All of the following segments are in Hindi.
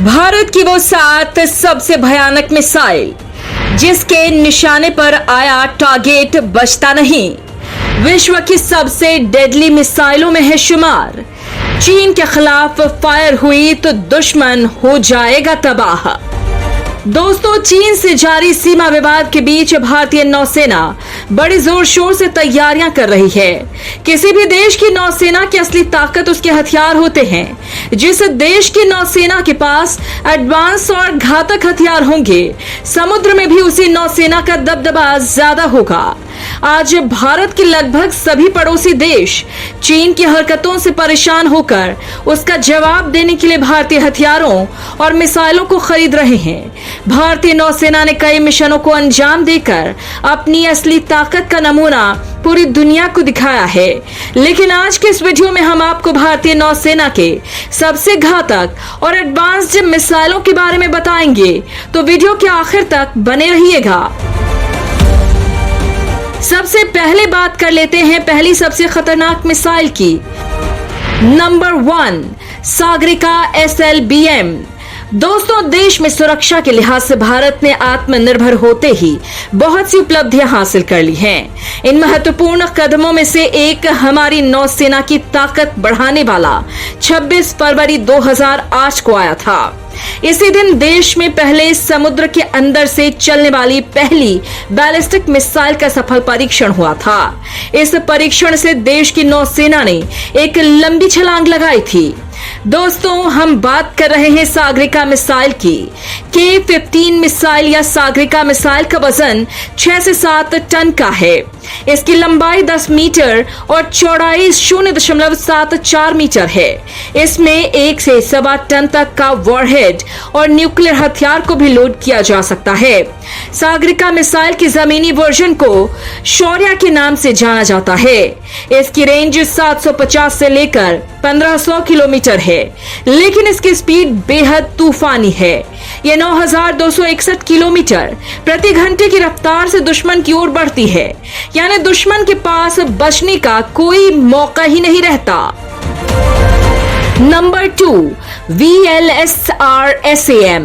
भारत की वो 7 सबसे भयानक मिसाइल जिसके निशाने पर आया टारगेट बचता नहीं, विश्व की सबसे डेडली मिसाइलों में है शुमार। चीन के खिलाफ फायर हुई तो दुश्मन हो जाएगा तबाह। दोस्तों, चीन से जारी सीमा विवाद के बीच भारतीय नौसेना बड़ी जोर शोर से तैयारियां कर रही है। किसी भी देश की नौसेना की असली ताकत उसके हथियार होते हैं। जिस देश की नौसेना के पास एडवांस और घातक हथियार होंगे, समुद्र में भी उसी नौसेना का दबदबा ज्यादा होगा। आज भारत के लगभग सभी पड़ोसी देश चीन की हरकतों से परेशान होकर उसका जवाब देने के लिए भारतीय हथियारों और मिसाइलों को खरीद रहे हैं। भारतीय नौसेना ने कई मिशनों को अंजाम देकर अपनी असली ताकत का नमूना पूरी दुनिया को दिखाया है। लेकिन आज के इस वीडियो में हम आपको भारतीय नौसेना के सबसे घातक और एडवांस्ड मिसाइलों के बारे में बताएंगे, तो वीडियो के आखिर तक बने रहिएगा। सबसे पहले बात कर लेते हैं पहली सबसे खतरनाक मिसाइल की। Number 1, Sagarika SLBM। दोस्तों, देश में सुरक्षा के लिहाज से भारत ने आत्मनिर्भर होते ही बहुत सी उपलब्धियां हासिल कर ली हैं। इन महत्वपूर्ण कदमों में से एक हमारी नौसेना की ताकत बढ़ाने वाला 26 फरवरी 2008 को आया था। इसी दिन देश में पहले समुद्र के अंदर से चलने वाली पहली बैलिस्टिक मिसाइल का सफल परीक्षण हुआ था। इस परीक्षण से देश की नौसेना ने एक लंबी छलांग लगाई थी। दोस्तों, हम बात कर रहे हैं सागरिका मिसाइल की। K-15 मिसाइल या सागरिका मिसाइल का वजन 6 से 7 टन का है। इसकी लंबाई 10 मीटर और चौड़ाई 0.74 मीटर है। इसमें 1 से 1.25 टन तक का वॉरहेड और न्यूक्लियर हथियार को भी लोड किया जा सकता है। सागरिका मिसाइल की जमीनी वर्जन को शौर्य के नाम से जाना जाता है। इसकी रेंज 750 से लेकर 1500 किलोमीटर है, लेकिन इसकी स्पीड बेहद तूफानी है। यह 9261 किलोमीटर प्रति घंटे की रफ्तार से दुश्मन की ओर बढ़ती है, यानी दुश्मन के पास बचने का कोई मौका ही नहीं रहता। Number 2, VLSR-SAM।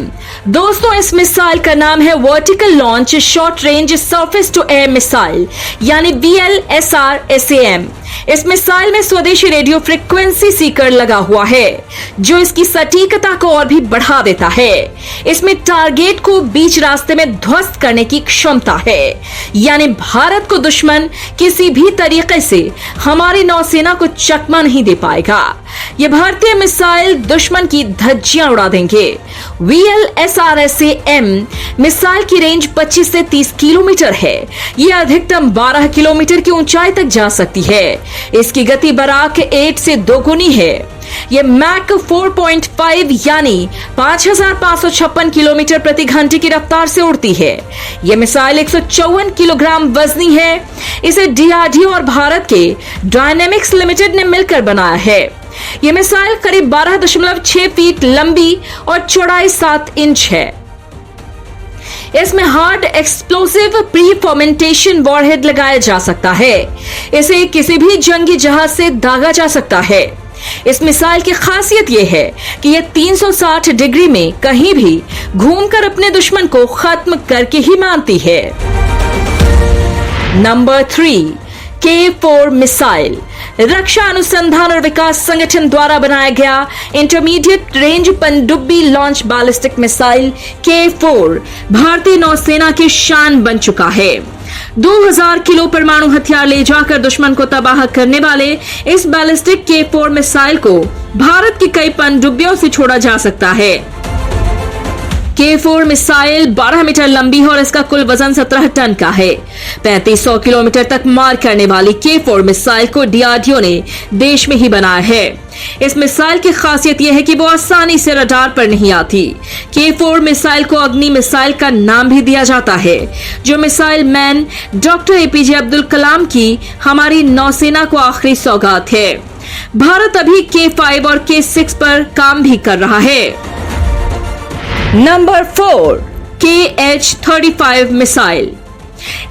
दोस्तों, इस मिसाइल का नाम है vertical launch short range surface to air missile, यानी VLSR-SAM। इस मिसाइल में स्वदेशी रेडियो फ्रीक्वेंसी सीकर लगा हुआ है, जो इसकी सटीकता को और भी बढ़ा देता है। इसमें टारगेट को बीच रास्ते में ध्वस्त करने की क्षमता है, यानी भारत को दुश्मन किसी भी तरीके से हमारी नौसेना को चकमा नहीं दे पाएगा। यह भारतीय मिसाइल दुश्मन की धज्जियां उड़ा देंगे। VLSR-SAM मिसाइल की रेंज 25 से 30 किलोमीटर है। यह अधिकतम 12 किलोमीटर की ऊंचाई तक जा सकती है। इसकी गति बराक 8 से 2 गुनी है। यह मैक 4.5 यानी 5556 किलोमीटर प्रति घंटे की रफ्तार से उड़ती है। यह मिसाइल 154 किलोग्राम वजनी है। इसे DRDO और भारत के डायनेमिक्स लिमिटेड ने मिलकर बनाया है। यह मिसाइल करीब 12.6 फीट लंबी और चौड़ाई 7 इंच है। इसमें hard explosive pre fermentation warhead लगाया जा सकता है। इसे किसी भी जंगी जहाज से दागा जा सकता है। इस मिसाइल की खासियत यह है कि यह 360 डिग्री में कहीं भी घूमकर अपने दुश्मन को खत्म करके ही मारती है। Number 3, K-4 missile. रक्षा अनुसंधान और विकास संगठन द्वारा बनाया गया इंटरमीडिएट रेंज पनडुब्बी लॉन्च बैलिस्टिक मिसाइल K-4 भारतीय नौसेना की शान बन चुका है। 2000 किलो परमाणु हथियार ले जाकर दुश्मन को तबाह करने वाले इस बैलिस्टिक K-4 मिसाइल को भारत की कई पनडुब्बियों से छोड़ा जा सकता है। K-4 मिसाइल 12 मीटर लंबी है और इसका कुल वजन 17 टन का है। 3500 किलोमीटर तक मार करने वाली K-4 मिसाइल को DRDO ने देश में ही बनाया है। इस मिसाइल की खासियत यह है कि वो आसानी से रडार पर नहीं आती। K-4 मिसाइल को अग्नि मिसाइल का नाम भी दिया जाता है, जो missile man doctor APJ Abdul Kalam की हमारी नौसेना को आखिरी सौगात है। भारत अभी K-5 और K-6 पर काम भी कर रहा है। Number 4, KH-35 missile.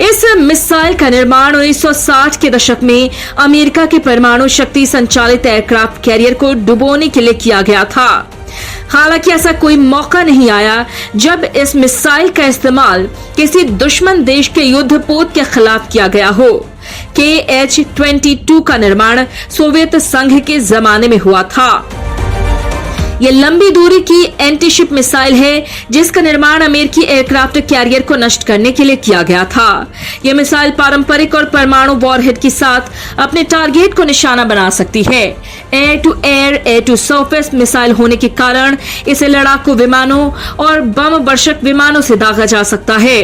इस मिसाइल का निर्माण 1960 के दशक में अमेरिका के परमाणु शक्ति संचालित एयरक्राफ्ट कैरियर को डुबोने के लिए किया गया था। हालांकि ऐसा कोई मौका नहीं आया जब इस मिसाइल का इस्तेमाल किसी दुश्मन देश के युद्धपोत के खिलाफ किया गया हो। KH-22 का निर्माण सोवियत संघ के जमाने में हुआ था। यह लंबी दूरी की एंटीशिप मिसाइल है जिसका निर्माण अमेरिकी एयरक्राफ्ट कैरियर को नष्ट करने के लिए किया गया था। यह मिसाइल पारंपरिक और परमाणु वॉरहेड के साथ अपने टारगेट को निशाना बना सकती है। Air to air, air to surface missile होने के कारण इसे लड़ाकू विमानों और बम वर्षक विमानों से दागा जा सकता है।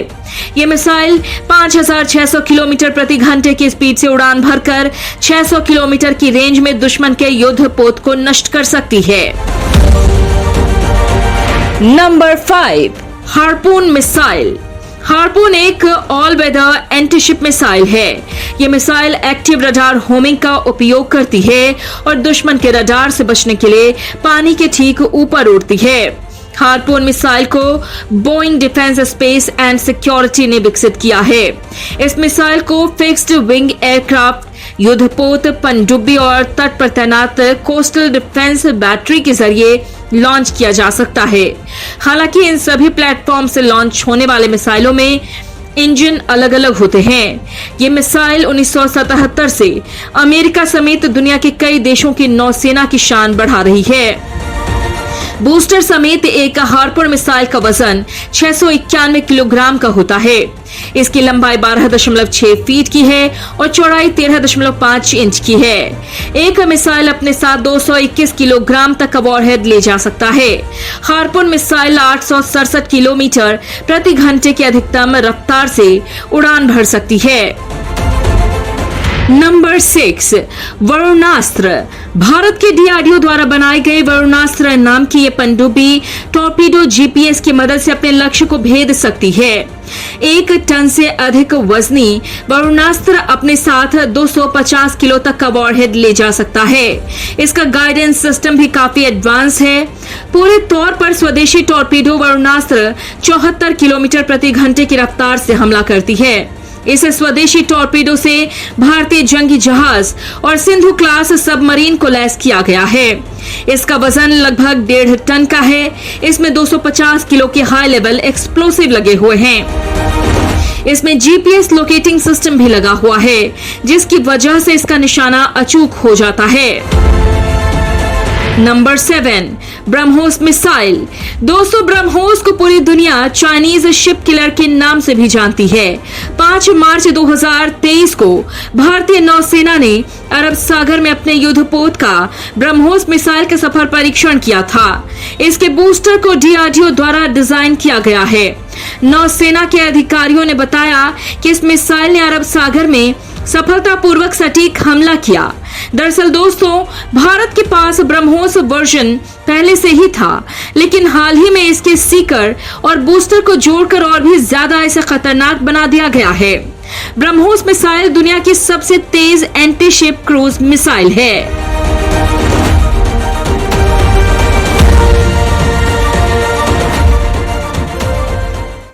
यह मिसाइल 5600 किलोमीटर प्रति घंटे की स्पीड से उड़ान भरकर 600 किलोमीटर की रेंज में दुश्मन के युद्धपोत को नष्ट कर सकती है। Number 5, harpoon missile. हार्पून एक ऑल वेदर एंटीशिप मिसाइल है। यह मिसाइल एक्टिव रडार होमिंग का उपयोग करती है और दुश्मन के रडार से बचने के लिए पानी के ठीक ऊपर उड़ती है। हार्पून मिसाइल को Boeing defence space and security ने विकसित किया है। इस मिसाइल को फिक्स्ड विंग एयरक्राफ्ट, युद्धपोत, पनडुब्बी और तट पर तैनात कोस्टल डिफेंस बैटरी के जरिए लॉन्च किया जा सकता है। हालांकि इन सभी प्लेटफॉर्म से लॉन्च होने वाले मिसाइलों में इंजन अलग अलग होते हैं। ये मिसाइल 1977 से अमेरिका समेत दुनिया के कई देशों की नौसेना की शान बढ़ा रही है। बूस्टर समेत एक हार्पून मिसाइल का वजन 691 किलोग्राम का होता है। इसकी लंबाई 12.6 फीट की है और चौड़ाई 13.5 इंच की है। एक मिसाइल अपने साथ 221 किलोग्राम तक का वॉरहेड ले जा सकता है। हार्पून मिसाइल 867 किलोमीटर प्रति घंटे की अधिकतम रफ्तार से उड़ान भर सकती है। नंबर 6, वरुणास्त्र। भारत के DRDO द्वारा बनाए गए वरुणास्त्र नाम की ये पनडुब्बी टॉर्पीडो GPS की मदद से अपने लक्ष्य को भेद सकती है। 1 टन से अधिक वजनी वरुणास्त्र अपने साथ 250 किलो तक का वॉरहेड ले जा सकता है। इसका गाइडेंस सिस्टम भी काफी एडवांस है। पूरे तौर पर स्वदेशी टॉर्पीडो वरुणास्त्र 74 किलोमीटर प्रति घंटे की रफ्तार से हमला करती है। इस स्वदेशी टॉर्पीडो से भारतीय जंगी जहाज और सिंधु क्लास सबमरीन को लैस किया गया है। इसका वजन लगभग 1.5 टन का है। इसमें 250 किलो के हाई लेवल एक्सप्लोसिव लगे हुए हैं। इसमें GPS लोकेटिंग सिस्टम भी लगा हुआ है, जिसकी वजह से इसका निशाना अचूक हो जाता है। Number 7, BrahMos missile. दोस्तों, ब्रह्मोस को पूरी दुनिया चाइनीज शिप किलर के नाम से भी जानती है। 5 मार्च 2023 को भारतीय नौसेना ने अरब सागर में अपने युद्धपोत का ब्रह्मोस मिसाइल का सफल परीक्षण किया था। इसके बूस्टर को DRDO द्वारा डिजाइन किया गया है। नौसेना के अधिकारियों ने बताया कि इस मिसाइल ने अरब सागर में सफलतापूर्वक सटीक हमला किया। दरअसल दोस्तों, भारत के पास ब्रह्मोस वर्जन पहले से ही था, लेकिन हाल ही में इसके सीकर और बूस्टर को जोड़कर और भी ज्यादा इसे खतरनाक बना दिया गया है। ब्रह्मोस मिसाइल दुनिया की सबसे तेज एंटी शिप क्रूज मिसाइल है।